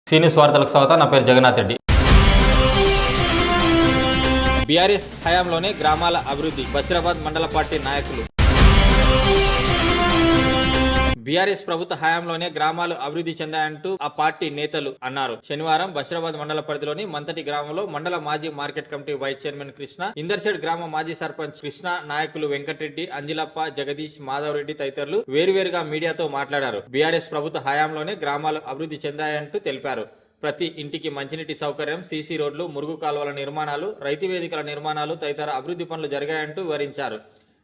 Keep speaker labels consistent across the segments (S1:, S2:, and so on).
S1: సీనియస్ వార్తలకు స్వాగతం. నా పేరు జగన్నాథ్ రెడ్డి.
S2: బీఆర్ఎస్ హయాంలోనే గ్రామాల అభివృద్ధి బషీరాబాద్ మండల పార్టీ నాయకులు. బీఆర్ఎస్ ప్రభుత్వ హయాంలోనే గ్రామాలు అభివృద్ధి చెందాయంటూ ఆ పార్టీ నేతలు అన్నారు. శనివారం బషీరాబాద్ మండల పరిధిలోని మంతటి గ్రామంలో మండల మాజీ market committee vice chairman Krishna, Indarched గ్రామ మాజీ సర్పంచ్ కృష్ణ, నాయకులు వెంకటరెడ్డి, అంజిలప్ప, జగదీష్, మాధవ్ రెడ్డి తదితరులు వేరువేరుగా మీడియాతో మాట్లాడారు. బీఆర్ఎస్ ప్రభుత్వ హయాంలోనే గ్రామాలు అభివృద్ధి చెందాయంటూ తెలిపారు. ప్రతి ఇంటికి మంచినీటి సౌకర్యం, సీసీ రోడ్లు, మురుగు కాలువల నిర్మాణాలు, రైతు వేదికల నిర్మాణాలు తదితర అభివృద్ధి పనులు జరిగాయంటూ వివరించారు.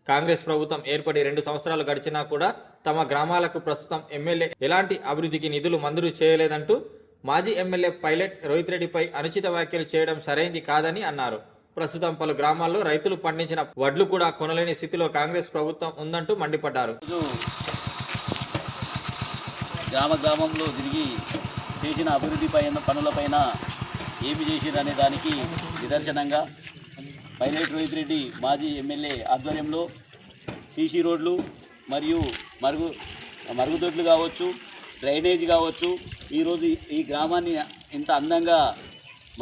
S2: కాంగ్రెస్ ప్రభుత్వం ఏర్పడి 2 సంవత్సరాలు గడిచినా కూడా తమ గ్రామాలకు ప్రస్తుతం ఎమ్మెల్యే ఎలాంటి అభివృద్ధికి నిధులు మంజూరు చేయలేదంటూ మాజీ ఎమ్మెల్యే పైలట్ రోహిత్ రెడ్డిపై అనుచిత వ్యాఖ్యలు చేయడం సరైంది కాదని అన్నారు. ప్రస్తుతం పలు గ్రామాల్లో రైతులు పండించిన వడ్లు కూడా కొనలేని స్థితిలో కాంగ్రెస్ ప్రభుత్వం ఉందంటూ మండిపడ్డారు.
S3: గ్రామంలో తిరిగి చేసిన అభివృద్ధి పనులపైన ఏమి చేసిరనే దానికి నిదర్శనంగా పైలట్ రోహిత్ రెడ్డి మాజీ ఎమ్మెల్యే ఆధ్వర్యంలో సీసీ రోడ్లు మరియు మరుగుదొడ్లు కావచ్చు, డ్రైనేజ్ కావచ్చు, ఈరోజు ఈ గ్రామాన్ని ఇంత అందంగా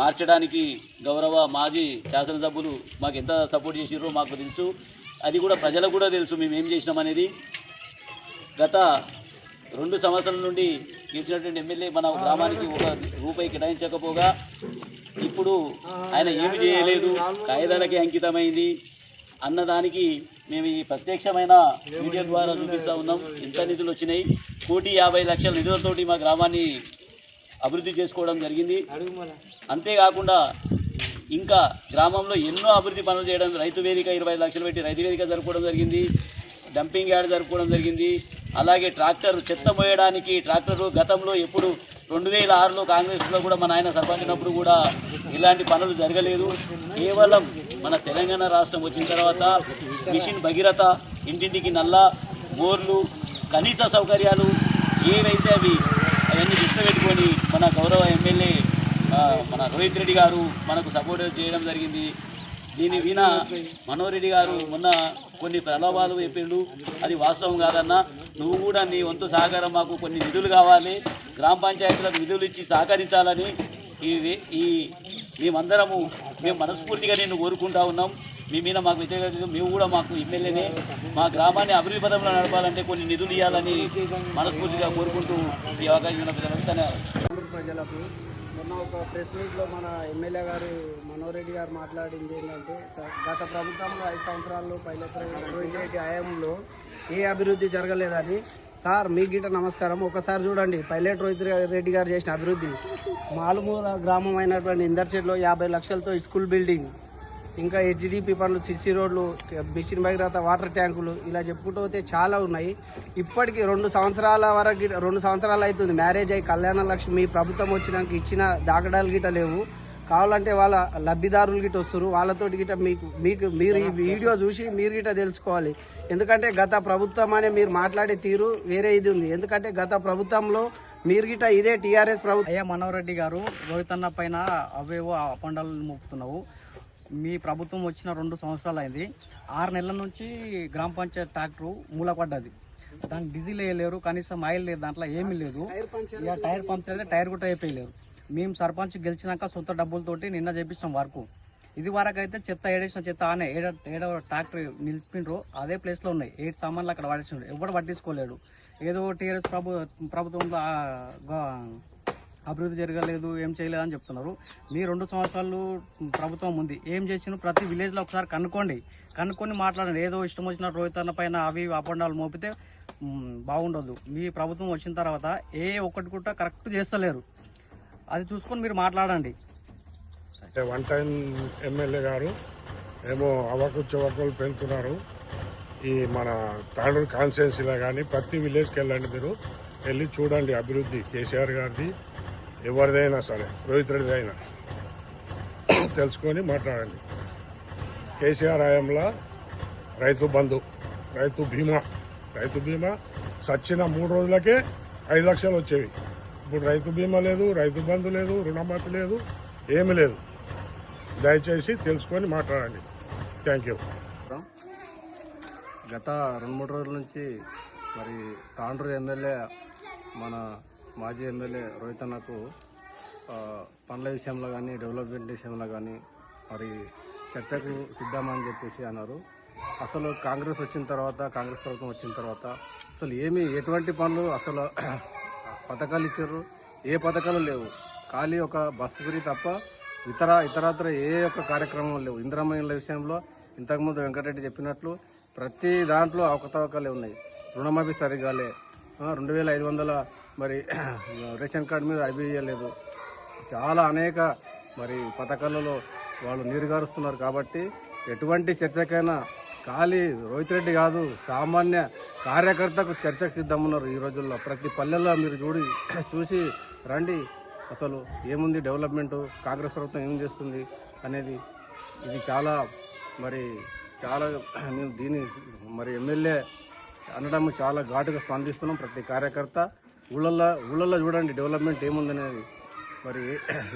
S3: మార్చడానికి గౌరవ మాజీ శాసనసభ్యులు మాకు ఎంత సపోర్ట్ చేసిరో మాకు తెలుసు. అది కూడా ప్రజలకు కూడా తెలుసు మేము ఏం చేసినామనేది. గత 2 సంవత్సరాల నుండి గెలిచినటువంటి ఎమ్మెల్యే మన గ్రామానికి 1 రూపాయి కేటాయించకపోగా ఇప్పుడు ఆయన ఏమి చేయలేదు, కాయిదాలకే అంకితమైంది అన్నదానికి మేము ఈ ప్రత్యక్షమైన మీడియా ద్వారా చూపిస్తూ ఉన్నాం. ఎంత నిధులు వచ్చినాయి, 1,50,00,000 నిధులతోటి మా గ్రామాన్ని అభివృద్ధి చేసుకోవడం జరిగింది. అంతేకాకుండా ఇంకా గ్రామంలో ఎన్నో అభివృద్ధి పనులు చేయడం, రైతు వేదిక 25 లక్షలు పెట్టి రైతు వేదిక జరుపుకోవడం జరిగింది, డంపింగ్ యార్డ్ జరుపుకోవడం జరిగింది. అలాగే ట్రాక్టర్ చెత్త మోయడానికి ట్రాక్టరు గతంలో ఎప్పుడు 2006లో కాంగ్రెస్లో కూడా మన ఆయన సర్పంచ్ ఉన్నప్పుడు కూడా ఇలాంటి పనులు జరగలేదు. కేవలం మన తెలంగాణ రాష్ట్రం వచ్చిన తర్వాత మిషన్ భగీరథ, ఇంటింటికి నల్ల, బోర్లు, కనీస సౌకర్యాలు ఏవైతే అవన్నీ దృష్టి పెట్టుకొని మన గౌరవ ఎమ్మెల్యే మన రోహిత్ రెడ్డి గారు మనకు సపోర్ట్ చేయడం జరిగింది. దీని వినా మనోహర్ రెడ్డి గారు మొన్న కొన్ని ప్రలోభాలు చెప్పిండు, అది వాస్తవం కాదన్నా. నువ్వు కూడా నీ వంతు సహకారం, మాకు కొన్ని నిధులు కావాలి, గ్రామ పంచాయతీలకు నిధులు ఇచ్చి సహకరించాలని మేము మనస్ఫూర్తిగా నిన్ను కోరుకుంటా ఉన్నాం. మీ మీద మాకు వ్యతిరేకత, మేము కూడా మాకు ఎమ్మెల్యేనే, మా గ్రామాన్ని అభివృద్ధి పదంలో నడపాలంటే కొన్ని నిధులు ఇవ్వాలని మనస్ఫూర్తిగా కోరుకుంటూ ఈ అవకాశం
S4: ప్రజలకు మొన్న ఒక ప్రెస్ మీట్లో మన ఎమ్మెల్యే గారు మనోహర్ రెడ్డి గారు మాట్లాడింది ఏంటంటే, గత ప్రభుత్వంలో 5 సంవత్సరాల్లో పైలట్ రోహిత్ రెడ్డి హయాంలో ఏ అభివృద్ధి జరగలేదని. సార్ మీకు గిట్ట నమస్కారం. ఒకసారి చూడండి పైలట్ రోహిత్ రెడ్డి గారు చేసిన అభివృద్ధి. మాలుమూల గ్రామం అయినటువంటి ఇందర్చేడ్లో 50 లక్షలతో స్కూల్ బిల్డింగ్, ఇంకా హెచ్డిపి పనులు, సిసి రోడ్లు, మిషన్ భగీరథ, వాటర్ ట్యాంకులు, ఇలా చెప్పుకుంటూ పోతే చాలా ఉన్నాయి. ఇప్పటికీ 2 సంవత్సరాల వరకు 2 సంవత్సరాలు అవుతుంది మ్యారేజ్ అయ్యి, కళ్యాణ లక్ష్మి మీ ప్రభుత్వం వచ్చినాక ఇచ్చిన దాఖలాలు గిట్ట లేవు. కావాలంటే వాళ్ళ లబ్ధిదారులు గిట్ట వస్తారు, వాళ్ళతోటి గిట్ట మీరు ఈ వీడియో చూసి మీరు గిట్ట తెలుసుకోవాలి. ఎందుకంటే గత ప్రభుత్వం అనే మీరు మాట్లాడే తీరు వేరే ఇది ఉంది. ఎందుకంటే గత ప్రభుత్వంలో మీరు గిట్ట ఇదే టీఆర్ఎస్ ప్రభుత్వం.
S5: అయ్యా మనోహర్ రెడ్డి గారు రోహిత్ అన్న పైన అవేవో అపండాలను మోపుతున్నావు. మీ ప్రభుత్వం వచ్చిన 2 సంవత్సరాలు అయింది. 6 నెలల నుంచి గ్రామ పంచాయతీ ట్రాక్టర్ మూలపడ్డది. దానికి డీజిల్ వేయలేరు, కనీసం ఆయిల్ లేదు, దాంట్లో ఏమీ లేదు. ఇక టైర్ పంచర్ అయితే టైర్ కూడా అయిపోయలేరు. మేము సర్పంచ్ గెలిచినాక సొంత డబ్బులతోటి నిన్న చేపించాం వర్క్. ఇది వరకు అయితే చెత్త ఏడేసిన చెత్త ఆనే ఏడో ట్రాక్టర్ నిలిపిండ్రు అదే ప్లేస్లో ఉన్నాయి. 8 సామాన్లు అక్కడ పడేసిండ్రు, ఎవరు పట్టించుకోలేడు. ఏదో టీఆర్ఎస్ ప్రభుత్వంలో అభివృద్ధి జరగలేదు, ఏం చేయలేదు అని చెప్తున్నారు. మీ 2 సంవత్సరాలు ప్రభుత్వం ఉంది, ఏం చేసిన ప్రతి విలేజ్లో ఒకసారి కనుక్కొని మాట్లాడండి. ఏదో ఇష్టం వచ్చిన రోహిత్ అన్న పైన అవి అపండాలు మోపితే బాగుండదు. మీ ప్రభుత్వం వచ్చిన తర్వాత ఏ ఒక్కటి కూడా కరెక్ట్ చేస్తలేరు, అది చూసుకొని మీరు మాట్లాడండి.
S6: 1 టైం ఎమ్మెల్యే గారు ఏమో అవకృత్యవర్గాలు పెంచుతున్నారు. ఈ మన తాండూరు కాన్స్టిట్యున్సీలో కానీ ప్రతి విలేజ్కి వెళ్ళండి, మీరు వెళ్ళి చూడండి అభివృద్ధి. కేసీఆర్ గారిది ఎవరిదైనా సరే, రోహిత్ రెడ్డి అయినా తెలుసుకొని మాట్లాడండి. కేసీఆర్ హయాంలో రైతు బంధు, రైతు బీమా సచ్చిన 3 రోజులకే 5 లక్షలు వచ్చేవి. ఇప్పుడు రైతు బీమా లేదు, రైతు బంధు లేదు, రుణమాఫీ లేదు, ఏమీ లేదు. దయచేసి తెలుసుకొని మాట్లాడండి. Thank you.
S4: గత 2-3 రోజుల నుంచి మరి తాండూరు ఎమ్మెల్యే మన మాజీ ఎమ్మెల్యే రోహిత్ అన్నకు
S7: పనుల విషయంలో కానీ డెవలప్మెంట్ విషయంలో కానీ మరి చర్చకు సిద్ధమని చెప్పేసి అన్నారు. అసలు కాంగ్రెస్ ప్రభుత్వం వచ్చిన తర్వాత అసలు ఎటువంటి పనులు అసలు పథకాలు ఇచ్చారు, ఏ పథకాలు లేవు. ఖాళీ ఒక బస్సు ఫ్రీ తప్ప ఇతరత్ర ఏ ఒక్క కార్యక్రమం లేవు. ఇందిరమ్మ ఇళ్ల విషయంలో ఇంతకుముందు వెంకటరెడ్డి చెప్పినట్లు ప్రతి దాంట్లో అవకతవకలే ఉన్నాయి. రుణమాఫీ సరిగాలే, 2500 మరి రేషన్ కార్డు మీద అభియలేదు. చాలా అనేక మరి పథకాలలో వాళ్ళు నీరుగారుస్తున్నారు. కాబట్టి ఎటువంటి చర్చకైనా ఖాళీ రోహిత్ రెడ్డి కాదు, సామాన్య కార్యకర్తకు చర్చకు సిద్ధమున్నారు. ఈ రోజుల్లో ప్రతి పల్లెల్లో మీరు చూసి రండి. అసలు ఏముంది డెవలప్మెంట్, కాంగ్రెస్ ప్రభుత్వం ఏం చేస్తుంది అనేది ఇది చాలా మేము దీన్ని మరి ఎమ్మెల్యే అనడం చాలా ఘాటుగా స్పందిస్తున్నాం. ప్రతి కార్యకర్త ఊళ్ళల్లో చూడండి డెవలప్మెంట్ ఏముందనేది. మరి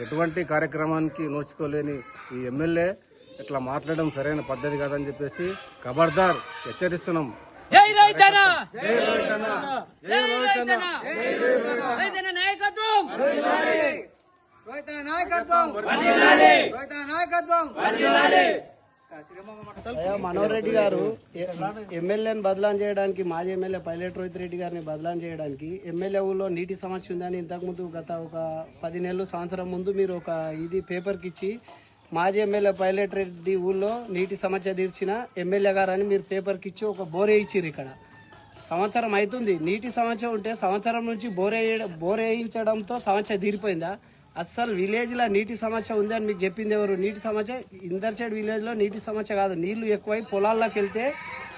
S7: ఎటువంటి కార్యక్రమానికి నోచుకోలేని ఈ ఎమ్మెల్యే ఇట్లా మాట్లాడడం సరైన పద్ధతి కాదని చెప్పేసి ఖబర్దార్ హెచ్చరిస్తున్నాం.
S8: జై రైతన్న,
S7: జై రైతన్న, జై రైతన్న,
S8: రైతన్న నాయకత్వం,
S4: రైతన్న నాయకత్వం, రైతన్న నాయకత్వం. మనోహర్ రెడ్డి గారు ఎమ్మెల్యేని బదలాం చేయడానికి, మాజీ ఎమ్మెల్యే పైలట్ రోహిత్ రెడ్డి గారిని బదలాం చేయడానికి ఎమ్మెల్యే ఊళ్ళో నీటి సమస్య ఉందని ఇంతకుముందు గత ఒక 10 నెలలు సంవత్సరం ముందు మీరు ఒక పేపర్కి ఇచ్చి మాజీ ఎమ్మెల్యే పైలట్ రెడ్డి ఊళ్ళో నీటి సమస్య తీర్చిన ఎమ్మెల్యే గారని మీరు పేపర్కి ఇచ్చి ఒక బోరే ఇచ్చిర్రు. ఇక్కడ సంవత్సరం అవుతుంది. నీటి సమస్య ఉంటే సంవత్సరం నుంచి బోరేయించడంతో సమస్య తీరిపోయిందా? అస్సలు విలేజ్లో నీటి సమస్య ఉందని మీకు చెప్పింది ఎవరు? నీటి సమస్య ఇందర్చేడ్ విలేజ్లో నీటి సమస్య కాదు, నీళ్లు ఎక్కువై పొలాల్లోకి వెళ్తే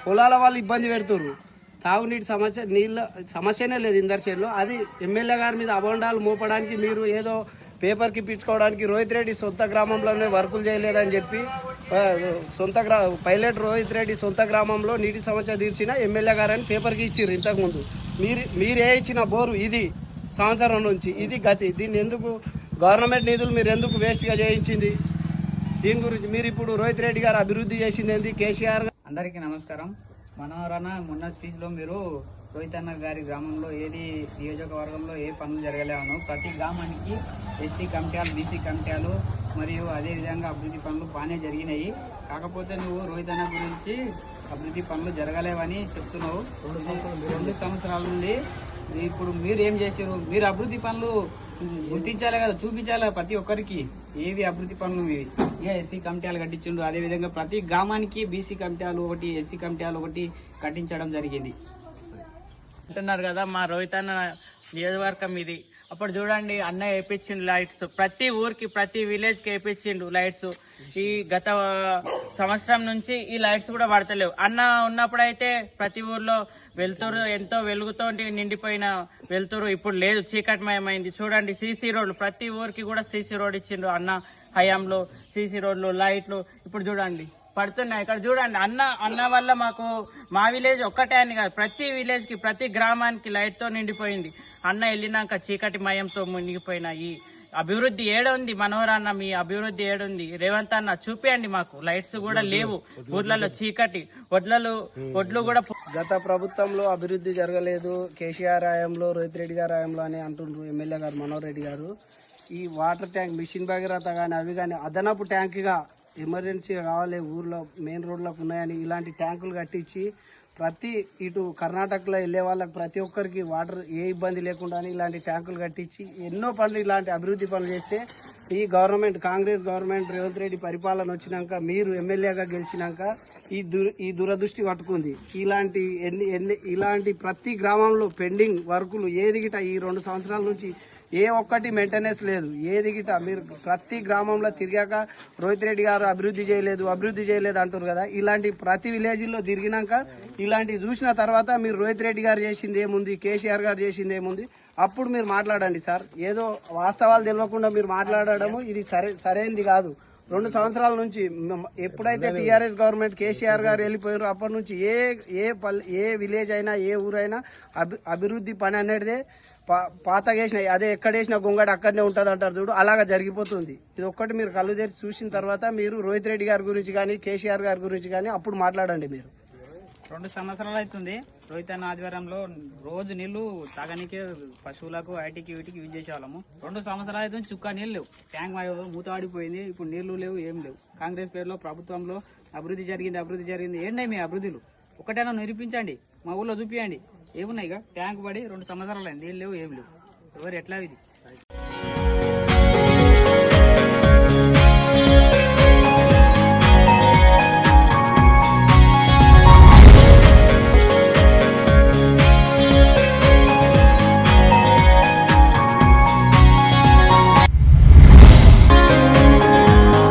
S4: పొలాల వాళ్ళు ఇబ్బంది పెడుతుర్రు. తాగునీటి సమస్య, నీళ్ళ సమస్యనే లేదు ఇందర్చేడ్లో. అది ఎమ్మెల్యే గారి మీద అబౌండాలు మోపడానికి మీరు ఏదో పేపర్కి ఇప్పించుకోవడానికి రోహిత్ రెడ్డి సొంత గ్రామంలోనే వర్కులు చేయలేదని చెప్పి పైలట్ రోహిత్ రెడ్డి సొంత గ్రామంలో నీటి సమస్య తీర్చిన ఎమ్మెల్యే గారని పేపర్కి ఇచ్చిర్రు. ఇంతకుముందు మీరే ఇచ్చిన బోరు ఇది సంవత్సరం నుంచి ఇది గతి. దీన్ని ఎందుకు గవర్నమెంట్ నిధులు మీరు ఎందుకు వేస్ట్గా చేయించింది? దీని గురించి మీరు ఇప్పుడు రోహిత్ రెడ్డి గారు అభివృద్ధి చేసింది ఏంది? కేసీఆర్
S5: అందరికీ నమస్కారం. మనోహర్ అన్న మొన్న స్పీచ్లో మీరు రోహిత్ అన్న గారి గ్రామంలో నియోజకవర్గంలో ఏ పనులు జరగలేవను, ప్రతి గ్రామానికి ఎస్సీ కమిటీలు, బీసీ కమిటీలు మరియు అదేవిధంగా అభివృద్ధి పనులు బాగానే జరిగినాయి. కాకపోతే నువ్వు రోహిత్ అన్న గురించి అభివృద్ధి పనులు జరగలేవని చెప్తున్నావు. 2 సంవత్సరాల నుండి ఇప్పుడు మీరు ఏం చేశారు? మీరు అభివృద్ధి పనులు గుర్తించాలి కదా, చూపించాలి ప్రతి ఒక్కరికి ఏవి అభివృద్ధి పనులు మీవి. ఇక ఎస్సీ కమిటీలు కట్టించిండు, అదేవిధంగా ప్రతి గ్రామానికి బీసీ కమిటీలు ఒకటి, ఎస్సీ కమిటీలు ఒకటి కట్టించడం జరిగింది అంటున్నారు కదా. మా రోహిత్ అన్న నియోజకవర్గం ఇది. అప్పుడు చూడండి అన్న వేయించిండు లైట్స్, ప్రతి ఊరికి ప్రతి విలేజ్ కి వేయించిండు లైట్స్. ఈ గత సంవత్సరం నుంచి ఈ లైట్స్ కూడా పడతలేవు. అన్న ఉన్నప్పుడైతే ప్రతి ఊర్లో వెళ్తురు ఎంతో వెలుగుతో నిండిపోయిన వెళ్తురు ఇప్పుడు లేదు, చీకటిమయమైంది. చూడండి సీసీ రోడ్లు, ప్రతి ఊరికి కూడా సీసీ రోడ్ ఇచ్చిండు అన్న హయాంలో. సీసీ రోడ్లు, లైట్లు ఇప్పుడు చూడండి పడుతున్నాయి. ఇక్కడ చూడండి అన్న వల్ల మాకు మా విలేజ్ ఒక్కటే అని కాదు, ప్రతి విలేజ్ కి ప్రతి గ్రామానికి లైట్ తో నిండిపోయింది. అన్న వెళ్ళినాక చీకటి మయంతో మునిగిపోయిన ఈ అభివృద్ధి ఏడుంది? మనోహర్ అన్న మీ అభివృద్ధి ఏడుంది? రేవంత్ అన్న చూపియండి మాకు. లైట్స్ కూడా లేవు ఊర్లలో, చీకటి, ఒడ్లు కూడా.
S4: గత ప్రభుత్వంలో అభివృద్ధి జరగలేదు, కేసీఆర్ హయాంలో, రోహిత్ రెడ్డి గారి హయాంలో అని అంటుండ్రు ఎమ్మెల్యే గారు మనోహర్ రెడ్డి గారు. ఈ వాటర్ ట్యాంక్, మిషన్ భగీరథ కానీ అవి కానీ అదనపు ట్యాంక్గా ఎమర్జెన్సీగా కావాలి, ఊర్లో మెయిన్ రోడ్లకు ఉన్నాయని ఇలాంటి ట్యాంకులు కట్టించి ప్రతి ఇటు కర్ణాటకలో వెళ్ళే వాళ్ళకి ప్రతి ఒక్కరికి వాటర్ ఏ ఇబ్బంది లేకుండా ఇలాంటి ట్యాంకులు కట్టించి ఎన్నో పనులు, ఇలాంటి అభివృద్ధి పనులు చేస్తే ఈ గవర్నమెంట్, కాంగ్రెస్ గవర్నమెంట్, రేవంత్ రెడ్డి పరిపాలన వచ్చినాక మీరు ఎమ్మెల్యేగా గెలిచినాక ఈ దురదృష్టి పట్టుకుంది. ఇలాంటి ప్రతి గ్రామంలో పెండింగ్ వర్కులు ఏది గిట ఈ 2 సంవత్సరాల నుంచి ఏ ఒక్కటి మెయింటెనెన్స్ లేదు. ఏది గిట మీరు ప్రతి గ్రామంలో తిరిగాక రోహిత్ రెడ్డి గారు అభివృద్ధి చేయలేదు అంటారు కదా. ఇలాంటి ప్రతి విలేజ్లో తిరిగినాక ఇలాంటివి చూసిన తర్వాత మీరు రోహిత్ రెడ్డి గారు చేసింది ఏముంది, కేసీఆర్ గారు చేసింది ఏముంది, అప్పుడు మీరు మాట్లాడండి సార్. ఏదో వాస్తవాలు తెలియకుండా మీరు మాట్లాడడము ఇది సరైనది కాదు. 2 సంవత్సరాల నుంచి ఎప్పుడైతే టీఆర్ఎస్ గవర్నమెంట్ కేసీఆర్ గారు వెళ్ళిపోయారో అప్పటి నుంచి ఏ విలేజ్ అయినా ఏ ఊరైనా అభివృద్ధి పని అనేది పాతగేసిన, అదే ఎక్కడేసిన గొంగడ అక్కడనే ఉంటుంది అంటారు చూడు, అలాగా జరిగిపోతుంది. ఇది ఒక్కటి మీరు కళ్ళు తెరిచి చూసిన తర్వాత మీరు రోహిత్ రెడ్డి గారి గురించి కానీ కేసీఆర్ గారి గురించి కానీ అప్పుడు మాట్లాడండి మీరు.
S5: 2 సంవత్సరాలు అవుతుంది రోహిత్ అన్న ఆధ్వర్యంలో రోజు నీళ్లు తాగనీకే పశువులకు ఐటీకి వీటికి యూజ్ చేసేవాళ్ళము. 2 సంవత్సరాలు అవుతుంది చుక్క నీళ్ళు లేవు. ట్యాంక్ మూత ఆడిపోయింది. ఇప్పుడు నీళ్లు లేవు, ఏం లేవు. కాంగ్రెస్ పేరులో ప్రభుత్వంలో అభివృద్ధి జరిగింది. ఏంటంటే మీ అభివృద్ధులు ఒకటైనా నిరూపించండి, మా ఊళ్ళో చూపించండి. ఏమున్నాయి ఇక ట్యాంక్ పడి 2 సంవత్సరాలు అయింది, నీళ్ళు లేవు, ఏం లేవు. ఎవరు ఎట్లా ఇది?